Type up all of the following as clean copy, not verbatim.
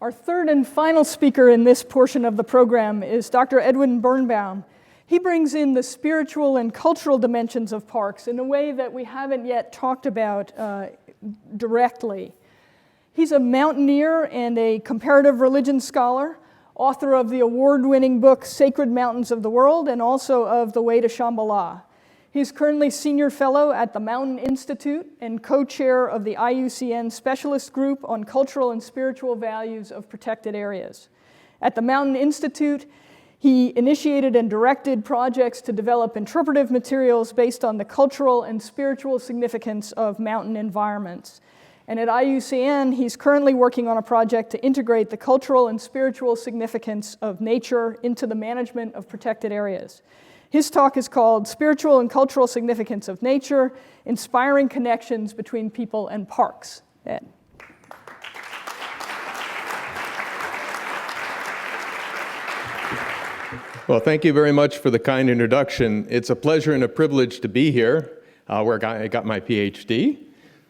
Our third and final speaker in this portion of the program is Dr. Edwin Birnbaum. He brings in the spiritual and cultural dimensions of parks in a way that we haven't yet talked about directly. He's a mountaineer and a comparative religion scholar, author of the award-winning book Sacred Mountains of the World and also of The Way to Shambhala. He's currently senior fellow at the Mountain Institute and co-chair of the IUCN Specialist Group on Cultural and Spiritual Values of Protected Areas. At the Mountain Institute, he initiated and directed projects to develop interpretive materials based on the cultural and spiritual significance of mountain environments. And at IUCN, he's currently working on a project to integrate the cultural and spiritual significance of nature into the management of protected areas. His talk is called Spiritual and Cultural Significance of Nature, Inspiring Connections Between People and Parks. Ed. Well, thank you very much for the kind introduction. It's a pleasure and a privilege to be here, where I got my PhD.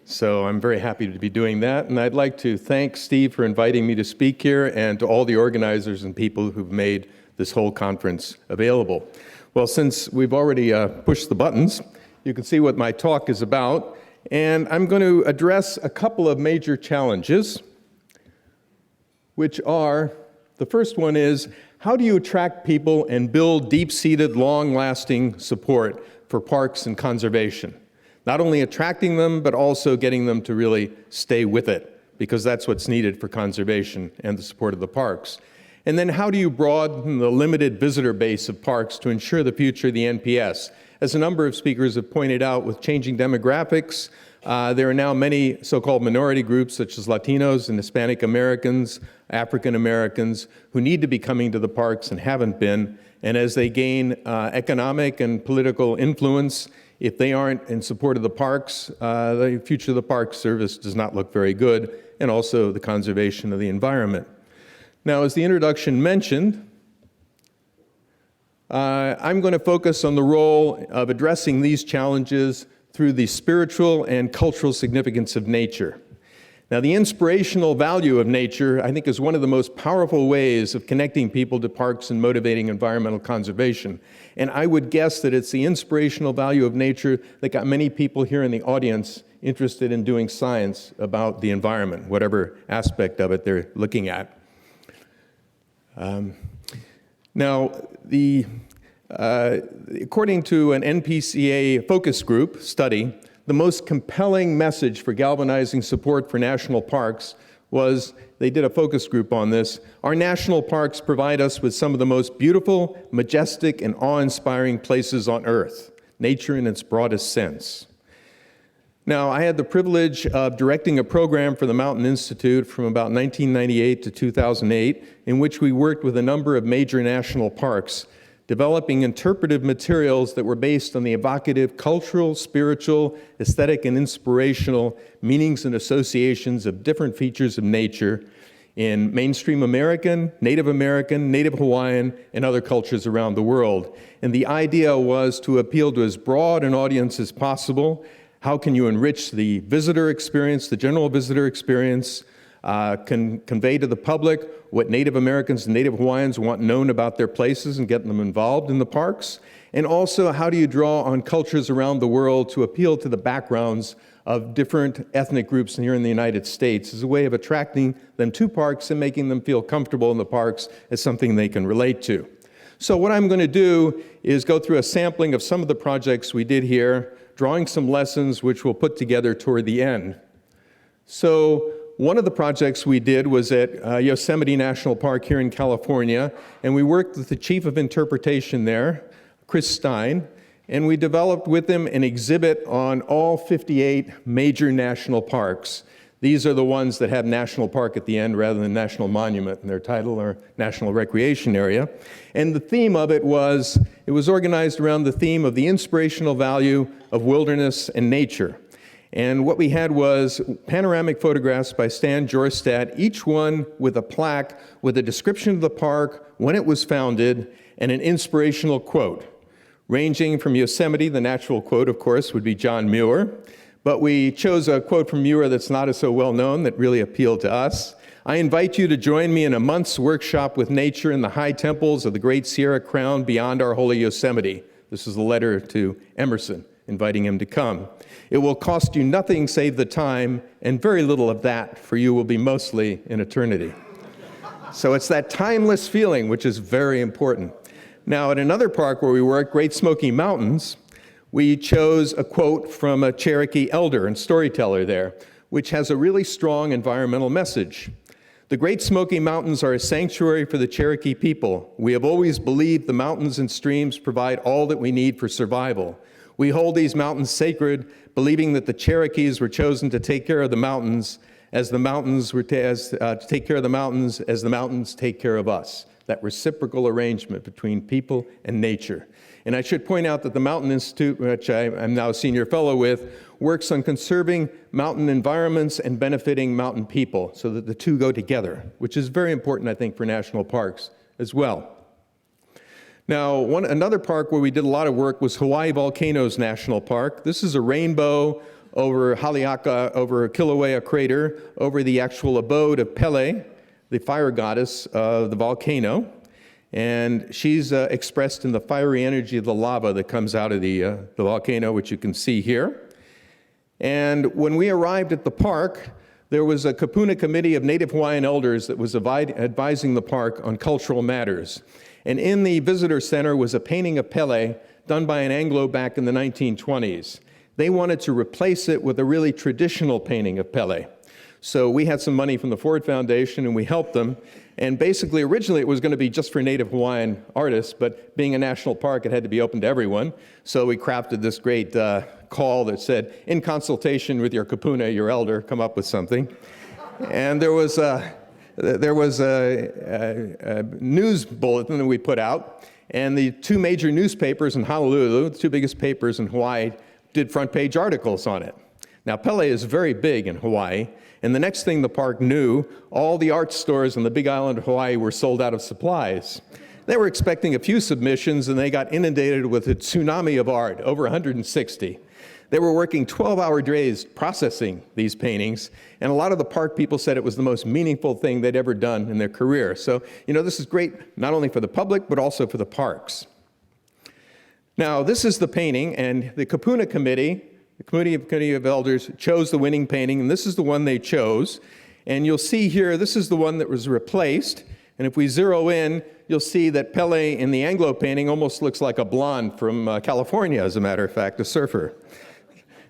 So I'm very happy to be doing that. And I'd like to thank Steve for inviting me to speak here and to all the organizers and people who've made this whole conference available. Well, since we've already pushed the buttons, you can see what my talk is about. And I'm going to address a couple of major challenges, which are, the first one is, how do you attract people and build deep-seated, long-lasting support for parks and conservation? Not only attracting them, but also getting them to really stay with it, because that's what's needed for conservation and the support of the parks. And then how do you broaden the limited visitor base of parks to ensure the future of the NPS? As a number of speakers have pointed out, with changing demographics, there are now many so-called minority groups such as Latinos and Hispanic Americans, African Americans, who need to be coming to the parks and haven't been. And as they gain economic and political influence, if they aren't in support of the parks, the future of the Park Service does not look very good, and also the conservation of the environment. Now, as the introduction mentioned, I'm going to focus on the role of addressing these challenges through the spiritual and cultural significance of nature. Now, the inspirational value of nature, I think, is one of the most powerful ways of connecting people to parks and motivating environmental conservation. And I would guess that it's the inspirational value of nature that got many people here in the audience interested in doing science about the environment, whatever aspect of it they're looking at. Now, according to an NPCA focus group study, the most compelling message for galvanizing support for national parks was, they did a focus group on this, our national parks provide us with some of the most beautiful, majestic, and awe-inspiring places on Earth, nature in its broadest sense. Now, I had the privilege of directing a program for the Mountain Institute from about 1998 to 2008, in which we worked with a number of major national parks, developing interpretive materials that were based on the evocative cultural, spiritual, aesthetic, and inspirational meanings and associations of different features of nature in mainstream American, Native Hawaiian, and other cultures around the world. And the idea was to appeal to as broad an audience as possible. How can you enrich the visitor experience, the general visitor experience, convey to the public what Native Americans and Native Hawaiians want known about their places and get them involved in the parks? And also, how do you draw on cultures around the world to appeal to the backgrounds of different ethnic groups here in the United States as a way of attracting them to parks and making them feel comfortable in the parks as something they can relate to? So what I'm going to do is go through a sampling of some of the projects we did here, drawing some lessons which we'll put together toward the end. So one of the projects we did was at Yosemite National Park here in California, and we worked with the chief of interpretation there, Chris Stein, and we developed with him an exhibit on all 58 major national parks. These are the ones that have national park at the end rather than national monument in their title or national recreation area. And the theme of it was organized around the theme of the inspirational value of wilderness and nature. And what we had was panoramic photographs by Stan Jorstad, each one with a plaque with a description of the park, when it was founded, and an inspirational quote. Ranging from Yosemite, the natural quote, of course, would be John Muir. But we chose a quote from Muir that's not so well known, that really appealed to us. I invite you to join me in a month's workshop with nature in the high temples of the Great Sierra Crown beyond our holy Yosemite. This is a letter to Emerson, inviting him to come. It will cost you nothing save the time, and very little of that for you will be mostly in eternity. So it's that timeless feeling which is very important. Now, at another park where we work, Great Smoky Mountains, we chose a quote from a Cherokee elder and storyteller there, which has a really strong environmental message. The Great Smoky Mountains are a sanctuary for the Cherokee people. We have always believed the mountains and streams provide all that we need for survival. We hold these mountains sacred, believing that the Cherokees were chosen to take care of the mountains as the mountains were to take care of the mountains as the mountains take care of us. That reciprocal arrangement between people and nature. And I should point out that the Mountain Institute, which I'm now a senior fellow with, works on conserving mountain environments and benefiting mountain people so that the two go together, which is very important, I think, for national parks as well. Now, another park where we did a lot of work was Hawaii Volcanoes National Park. This is a rainbow over Haleakala, over Kilauea Crater, over the actual abode of Pele, the fire goddess of the volcano. And she's expressed in the fiery energy of the lava that comes out of the volcano, which you can see here. And when we arrived at the park, there was a Kapuna committee of Native Hawaiian elders that was advising the park on cultural matters. And in the visitor center was a painting of Pele done by an Anglo back in the 1920s. They wanted to replace it with a really traditional painting of Pele. So we had some money from the Ford Foundation and we helped them. And basically, originally it was going to be just for Native Hawaiian artists, but being a national park, it had to be open to everyone. So we crafted this great call that said, in consultation with your kapuna, your elder, come up with something. And there was a news bulletin that we put out, and the two major newspapers in Honolulu, the two biggest papers in Hawaii, did front page articles on it. Now, Pele is very big in Hawaii, and the next thing the park knew, all the art stores on the Big Island of Hawaii were sold out of supplies. They were expecting a few submissions, and they got inundated with a tsunami of art, over 160. They were working 12-hour days processing these paintings, and a lot of the park people said it was the most meaningful thing they'd ever done in their career. So, this is great not only for the public, but also for the parks. Now, this is the painting, and the Kapuna Committee, the Committee of Elders, chose the winning painting, and this is the one they chose. And you'll see here, this is the one that was replaced. And if we zero in, you'll see that Pele in the Anglo painting almost looks like a blonde from California, as a matter of fact, a surfer.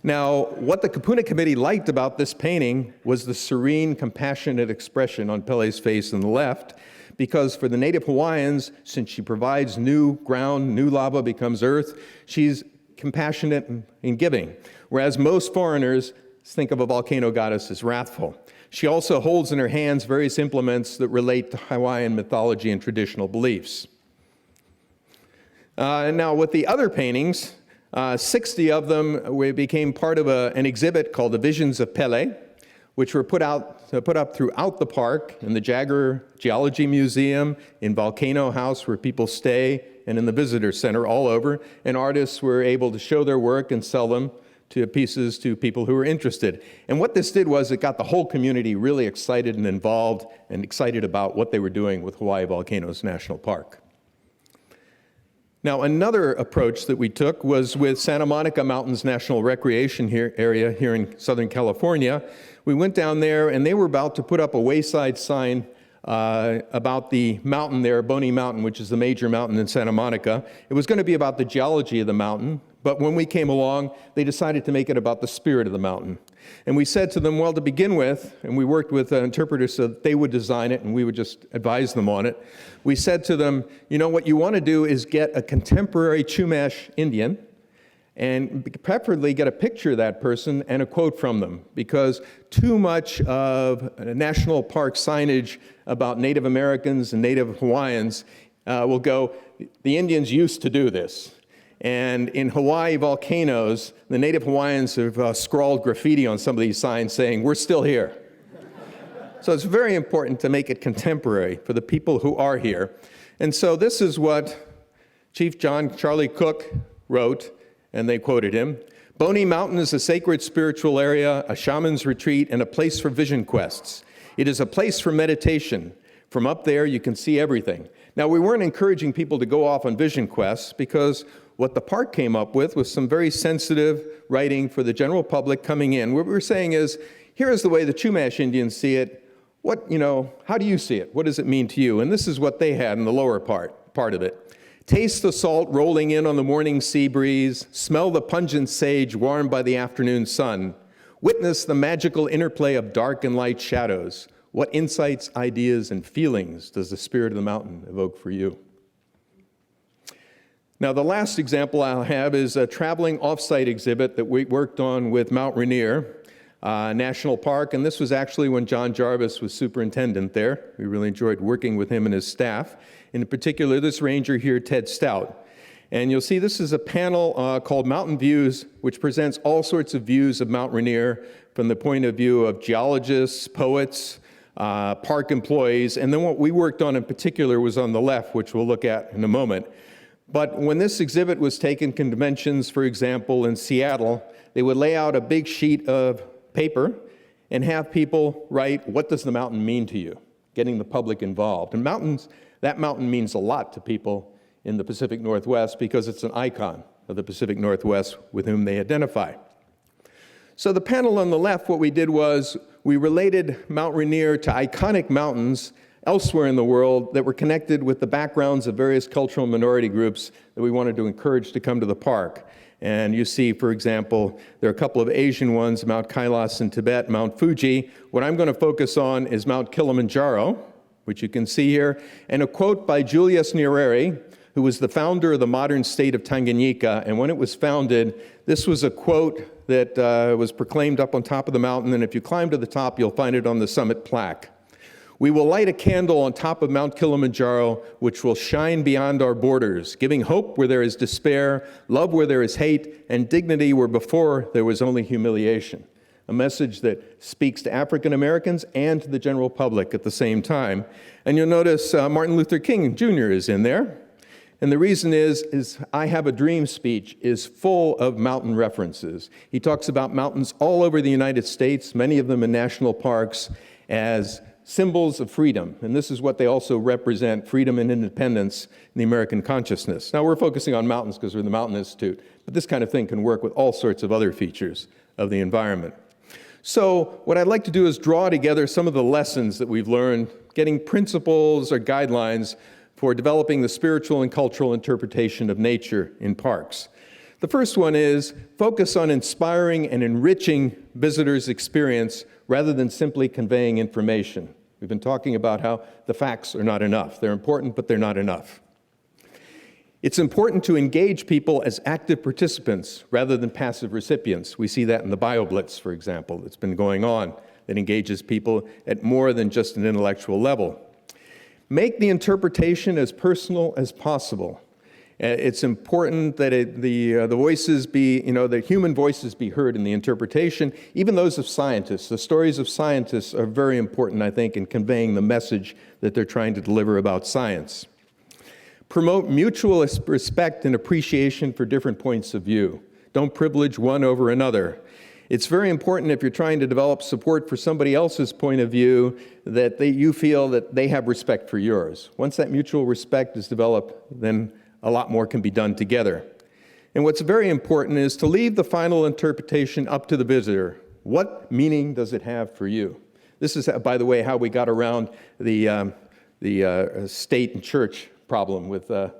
Now, what the Kapuna Committee liked about this painting was the serene, compassionate expression on Pele's face on the left, because for the Native Hawaiians, since she provides new ground, new lava becomes earth, she's compassionate and giving, whereas most foreigners think of a volcano goddess as wrathful. She also holds in her hands various implements that relate to Hawaiian mythology and traditional beliefs. Now, with the other paintings, 60 of them became part of an exhibit called The Visions of Pele, which were put up throughout the park, in the Jagger Geology Museum, in Volcano House where people stay, and in the visitor center all over. And artists were able to show their work and sell them to pieces to people who were interested. And what this did was it got the whole community really excited and involved and excited about what they were doing with Hawaii Volcanoes National Park. Now, another approach that we took was with Santa Monica Mountains National Recreation Area here in Southern California. We went down there and they were about to put up a wayside sign about the mountain there, Boney Mountain, which is the major mountain in Santa Monica. It was going to be about the geology of the mountain, but when we came along, they decided to make it about the spirit of the mountain. And we said to them, well, to begin with, and we worked with interpreters so that they would design it and we would just advise them on it. We said to them, what you want to do is get a contemporary Chumash Indian and preferably get a picture of that person and a quote from them, because too much of national park signage about Native Americans and Native Hawaiians will go, the Indians used to do this. And in Hawaii Volcanoes, the Native Hawaiians have scrawled graffiti on some of these signs saying, we're still here. So it's very important to make it contemporary for the people who are here. And so this is what Chief John Charlie Cook wrote, and they quoted him. Boney Mountain is a sacred spiritual area, a shaman's retreat, and a place for vision quests. It is a place for meditation. From up there, you can see everything. Now, we weren't encouraging people to go off on vision quests because what the park came up with was some very sensitive writing for the general public coming in. What we were saying is, here is the way the Chumash Indians see it. How do you see it? What does it mean to you? And this is what they had in the lower part of it. Taste the salt rolling in on the morning sea breeze. Smell the pungent sage warmed by the afternoon sun. Witness the magical interplay of dark and light shadows. What insights, ideas, and feelings does the spirit of the mountain evoke for you? Now, the last example I'll have is a traveling off-site exhibit that we worked on with Mount Rainier National Park, and this was actually when John Jarvis was superintendent there. We really enjoyed working with him and his staff. In particular, this ranger here, Ted Stout. And you'll see this is a panel called Mountain Views, which presents all sorts of views of Mount Rainier from the point of view of geologists, poets, park employees, and then what we worked on in particular was on the left, which we'll look at in a moment. But when this exhibit was taken to conventions, for example, in Seattle, they would lay out a big sheet of paper and have people write, what does the mountain mean to you? Getting the public involved. And that mountain means a lot to people in the Pacific Northwest because it's an icon of the Pacific Northwest with whom they identify. So the panel on the left, what we did was we related Mount Rainier to iconic mountains elsewhere in the world that were connected with the backgrounds of various cultural minority groups that we wanted to encourage to come to the park. And you see, for example, there are a couple of Asian ones, Mount Kailas in Tibet, Mount Fuji. What I'm going to focus on is Mount Kilimanjaro, which you can see here, and a quote by Julius Nyerere, who was the founder of the modern state of Tanganyika. And when it was founded, this was a quote that was proclaimed up on top of the mountain, and if you climb to the top, you'll find it on the summit plaque. We will light a candle on top of Mount Kilimanjaro, which will shine beyond our borders, giving hope where there is despair, love where there is hate, and dignity where before there was only humiliation. A message that speaks to African Americans and to the general public at the same time. And you'll notice Martin Luther King Jr. is in there. And the reason is I Have a Dream speech is full of mountain references. He talks about mountains all over the United States, many of them in national parks, as symbols of freedom. And this is what they also represent, freedom and independence in the American consciousness. Now, we're focusing on mountains because we're the Mountain Institute, but this kind of thing can work with all sorts of other features of the environment. So what I'd like to do is draw together some of the lessons that we've learned, getting principles or guidelines for developing the spiritual and cultural interpretation of nature in parks. The first one is focus on inspiring and enriching visitors' experience rather than simply conveying information. We've been talking about how the facts are not enough. They're important, but they're not enough. It's important to engage people as active participants rather than passive recipients. We see that in the BioBlitz, for example, that's been going on, that engages people at more than just an intellectual level. Make the interpretation as personal as possible. It's important that the voices be, the human voices be heard in the interpretation, even those of scientists. The stories of scientists are very important, I think, in conveying the message that they're trying to deliver about science. Promote mutual respect and appreciation for different points of view. Don't privilege one over another. It's very important if you're trying to develop support for somebody else's point of view that you feel that they have respect for yours. Once that mutual respect is developed, then a lot more can be done together. And what's very important is to leave the final interpretation up to the visitor. What meaning does it have for you? This is, by the way, how we got around the state and church problem with the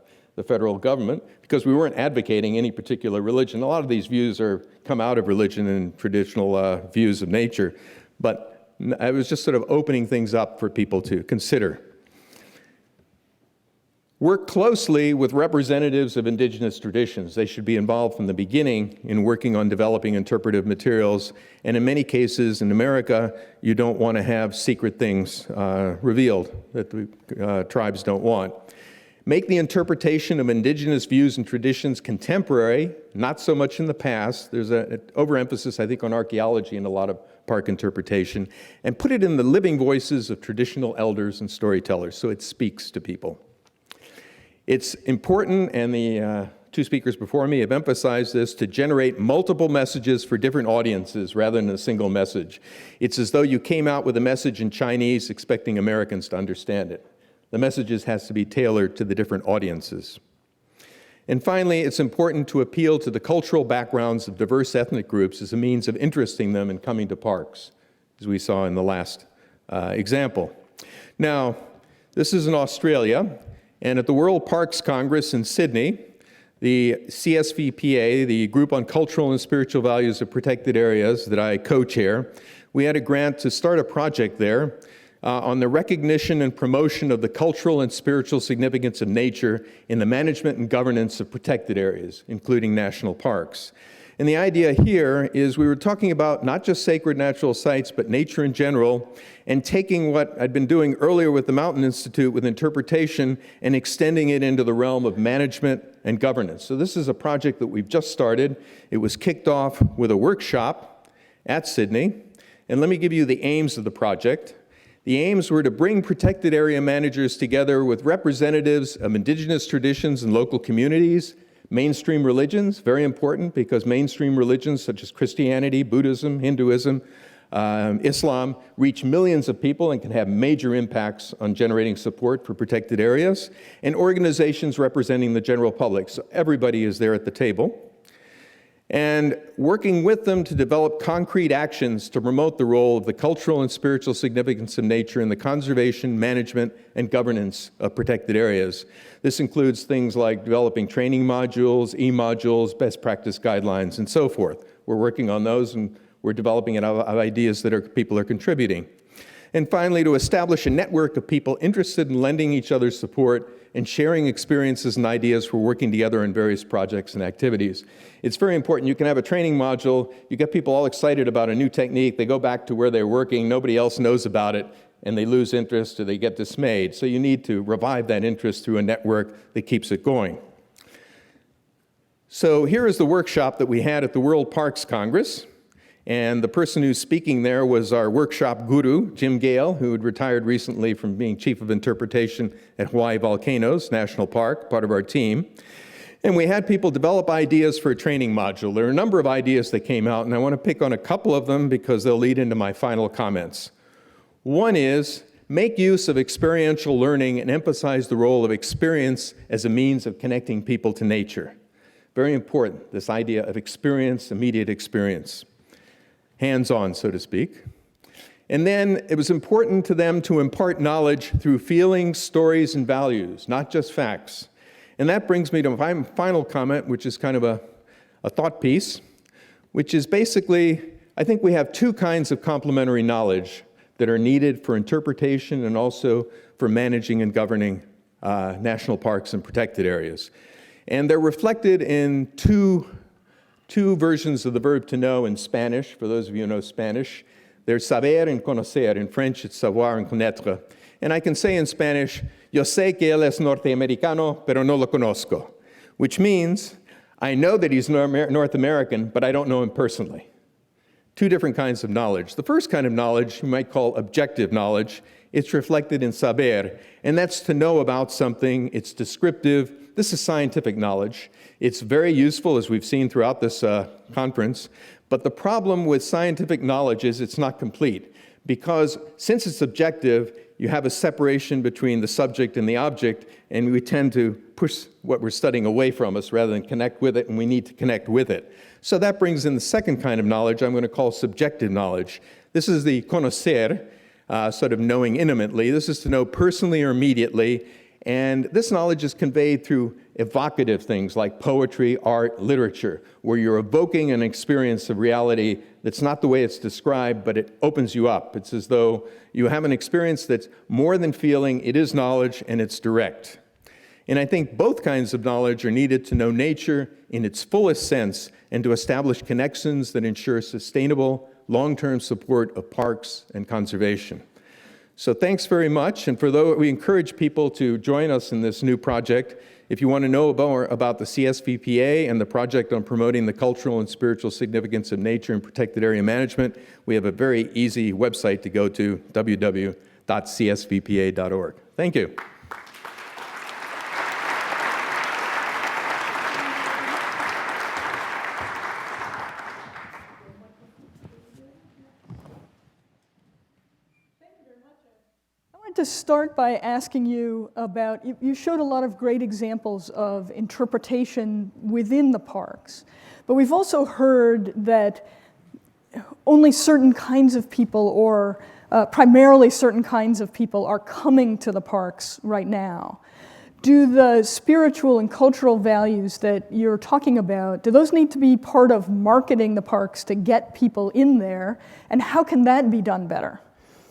federal government, because we weren't advocating any particular religion. A lot of these views come out of religion and traditional views of nature, but I was just sort of opening things up for people to consider. Work closely with representatives of indigenous traditions. They should be involved from the beginning in working on developing interpretive materials. And in many cases in America, you don't want to have secret things revealed that the tribes don't want. Make the interpretation of indigenous views and traditions contemporary, not so much in the past. There's an overemphasis, I think, on archaeology in a lot of park interpretation. And put it in the living voices of traditional elders and storytellers so it speaks to people. It's important, and the two speakers before me have emphasized this, to generate multiple messages for different audiences rather than a single message. It's as though you came out with a message in Chinese expecting Americans to understand it. The messages has to be tailored to the different audiences. And finally, it's important to appeal to the cultural backgrounds of diverse ethnic groups as a means of interesting them in coming to parks, as we saw in the last example. Now, this is in Australia, and at the World Parks Congress in Sydney, the CSVPA, the Group on Cultural and Spiritual Values of Protected Areas that I co-chair, we had a grant to start a project there on the recognition and promotion of the cultural and spiritual significance of nature in the management and governance of protected areas, including national parks. And the idea here is we were talking about not just sacred natural sites, but nature in general, and taking what I'd been doing earlier with the Mountain Institute with interpretation and extending it into the realm of management and governance. So this is a project that we've just started. It was kicked off with a workshop at Sydney. And let me give you the aims of the project. The aims were to bring protected area managers together with representatives of indigenous traditions and local communities, mainstream religions, very important because mainstream religions such as Christianity, Buddhism, Hinduism, Islam reach millions of people and can have major impacts on generating support for protected areas, and organizations representing the general public. So everybody is there at the table. And working with them to develop concrete actions to promote the role of the cultural and spiritual significance of nature in the conservation, management, and governance of protected areas. This includes things like developing training modules, e-modules, best practice guidelines, and so forth. We're working on those, and we're developing ideas that people are contributing. And finally, to establish a network of people interested in lending each other support and sharing experiences and ideas for working together on various projects and activities. It's very important. You can have a training module, you get people all excited about a new technique, they go back to where they're working, nobody else knows about it, and they lose interest or they get dismayed. So you need to revive that interest through a network that keeps it going. So here is the workshop that we had at the World Parks Congress. And the person who's speaking there was our workshop guru, Jim Gale, who had retired recently from being chief of interpretation at Hawaii Volcanoes National Park, part of our team. And we had people develop ideas for a training module. There are a number of ideas that came out, and I want to pick on a couple of them because they'll lead into my final comments. One is, make use of experiential learning and emphasize the role of experience as a means of connecting people to nature. Very important, this idea of experience, immediate experience. Hands-on, so to speak. And then it was important to them to impart knowledge through feelings, stories, and values, not just facts. And that brings me to my final comment, which is kind of a thought piece, which is basically, I think we have two kinds of complementary knowledge that are needed for interpretation and also for managing and governing national parks and protected areas. And they're reflected in two versions of the verb to know in Spanish, for those of you who know Spanish. There's saber and conocer. In French, it's savoir and connaître. And I can say in Spanish, yo sé que él es norteamericano, pero no lo conozco, which means I know that he's North American, but I don't know him personally. Two different kinds of knowledge. The first kind of knowledge you might call objective knowledge. It's reflected in saber, and that's to know about something. It's descriptive. This is scientific knowledge. It's very useful, as we've seen throughout this conference, but the problem with scientific knowledge is it's not complete, because since it's subjective, you have a separation between the subject and the object, and we tend to push what we're studying away from us rather than connect with it, and we need to connect with it. So that brings in the second kind of knowledge I'm going to call subjective knowledge. This is the conocer, sort of knowing intimately. This is to know personally or immediately. And this knowledge is conveyed through evocative things like poetry, art, literature, where you're evoking an experience of reality that's not the way it's described, but it opens you up. It's as though you have an experience that's more than feeling, it is knowledge, and it's direct. And I think both kinds of knowledge are needed to know nature in its fullest sense and to establish connections that ensure sustainable, long-term support of parks and conservation. So thanks very much, and for those, we encourage people to join us in this new project. If you want to know more about the CSVPA and the project on promoting the cultural and spiritual significance of nature and protected area management, we have a very easy website to go to, www.csvpa.org. Thank you. to start by asking you about, you showed a lot of great examples of interpretation within the parks, but we've also heard that only certain kinds of people, or primarily certain kinds of people, are coming to the parks right now. Do the spiritual and cultural values that you're talking about, do those need to be part of marketing the parks to get people in there? And how can that be done better?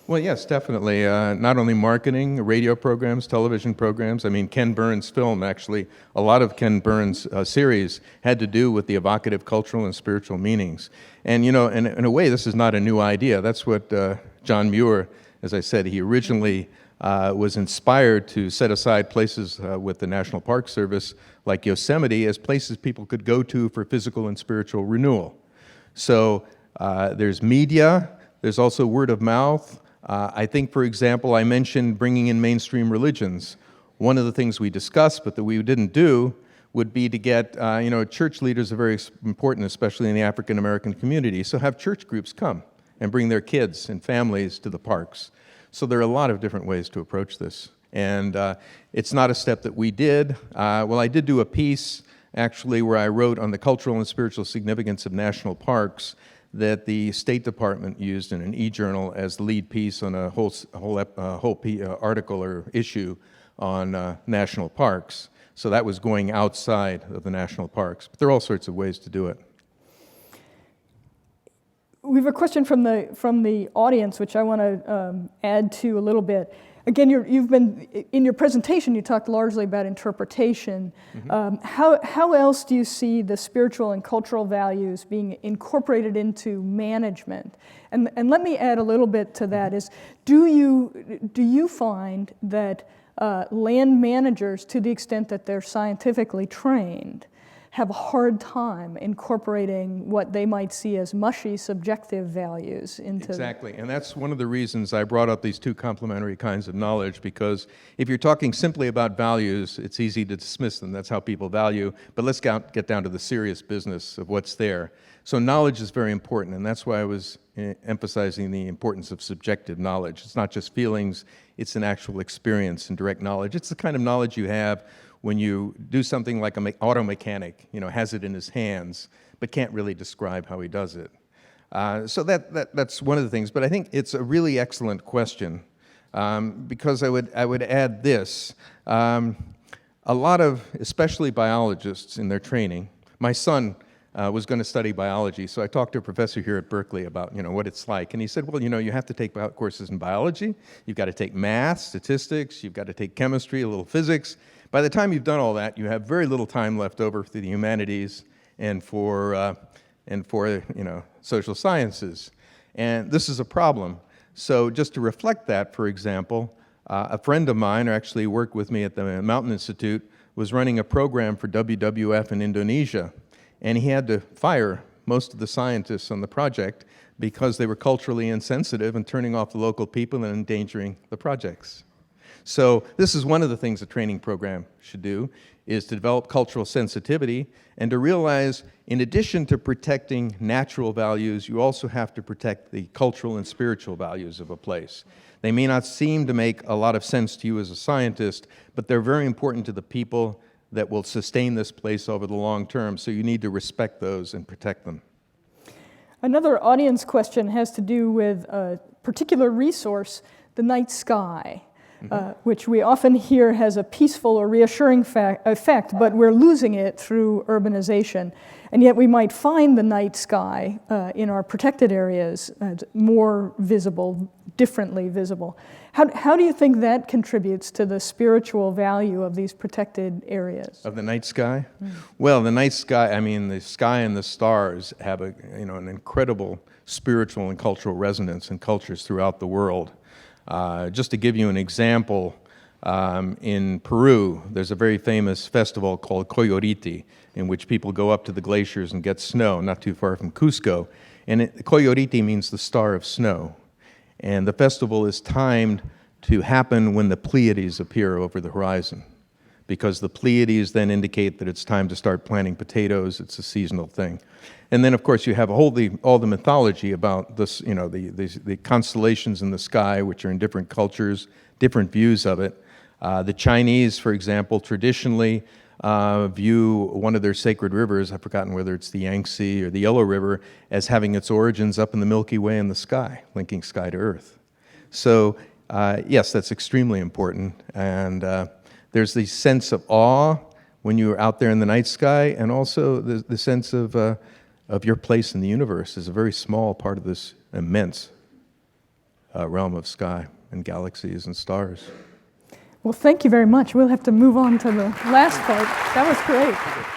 Well, yes, definitely. Not only marketing, radio programs, television programs. I mean, Ken Burns' film, actually, a lot of Ken Burns' series had to do with the evocative cultural and spiritual meanings. And, you know, in a way, this is not a new idea. That's what John Muir, as I said, he originally was inspired to set aside places with the National Park Service, like Yosemite, as places people could go to for physical and spiritual renewal. So there's media, there's also word of mouth. I think, for example, I mentioned bringing in mainstream religions. One of the things we discussed, but that we didn't do, would be to get, church leaders are very important, especially in the African American community, so have church groups come and bring their kids and families to the parks. So there are a lot of different ways to approach this. And it's not a step that we did. Well, I did do a piece, actually, where I wrote on the cultural and spiritual significance of national parks that the State Department used in an e-journal as the lead piece on a whole article or issue on national parks. So that was going outside of the national parks. But there are all sorts of ways to do it. We have a question from the audience, which I want to add to a little bit. Again, you've been in your presentation. You talked largely about interpretation. Mm-hmm. How else do you see the spiritual and cultural values being incorporated into management? And let me add a little bit to that. Is do you find that land managers, to the extent that they're scientifically trained, have a hard time incorporating what they might see as mushy, subjective values into... Exactly, and that's one of the reasons I brought up these two complementary kinds of knowledge, because if you're talking simply about values, it's easy to dismiss them. That's how people value, but let's get down to the serious business of what's there. So knowledge is very important, and that's why I was emphasizing the importance of subjective knowledge. It's not just feelings, it's an actual experience and direct knowledge. It's the kind of knowledge you have when you do something like an auto mechanic, has it in his hands, but can't really describe how he does it. So that's one of the things. But I think it's a really excellent question, because I would add this. A lot of, especially biologists in their training, my son was going to study biology, so I talked to a professor here at Berkeley about what it's like, and he said, well, you have to take courses in biology, you've got to take math, statistics, you've got to take chemistry, a little physics. By the time you've done all that, you have very little time left over for the humanities and for social sciences, and this is a problem. So just to reflect that, for example, a friend of mine, who actually worked with me at the Mountain Institute, was running a program for WWF in Indonesia, and he had to fire most of the scientists on the project because they were culturally insensitive and turning off the local people and endangering the projects. So this is one of the things a training program should do, is to develop cultural sensitivity and to realize, in addition to protecting natural values, you also have to protect the cultural and spiritual values of a place. They may not seem to make a lot of sense to you as a scientist, but they're very important to the people that will sustain this place over the long term, so you need to respect those and protect them. Another audience question has to do with a particular resource, the night sky. Which we often hear has a peaceful or reassuring effect, but we're losing it through urbanization. And yet we might find the night sky in our protected areas more visible, differently visible. How do you think that contributes to the spiritual value of these protected areas? Of the night sky? Well, the night sky, the sky and the stars have an incredible spiritual and cultural resonance in cultures throughout the world. Just to give you an example, in Peru, there's a very famous festival called Coyoriti, in which people go up to the glaciers and get snow, not too far from Cusco. And Coyoriti means the star of snow. And the festival is timed to happen when the Pleiades appear over the horizon, because the Pleiades then indicate that it's time to start planting potatoes. It's a seasonal thing. And then, of course, you have all the mythology about this, the constellations in the sky, which are in different cultures, different views of it. The Chinese, for example, traditionally view one of their sacred rivers, I've forgotten whether it's the Yangtze or the Yellow River, as having its origins up in the Milky Way in the sky, linking sky to Earth. So yes, that's extremely important. And there's the sense of awe when you're out there in the night sky, and also the sense of your place in the universe is a very small part of this immense realm of sky and galaxies and stars. Well, thank you very much. We'll have to move on to the last part. That was great.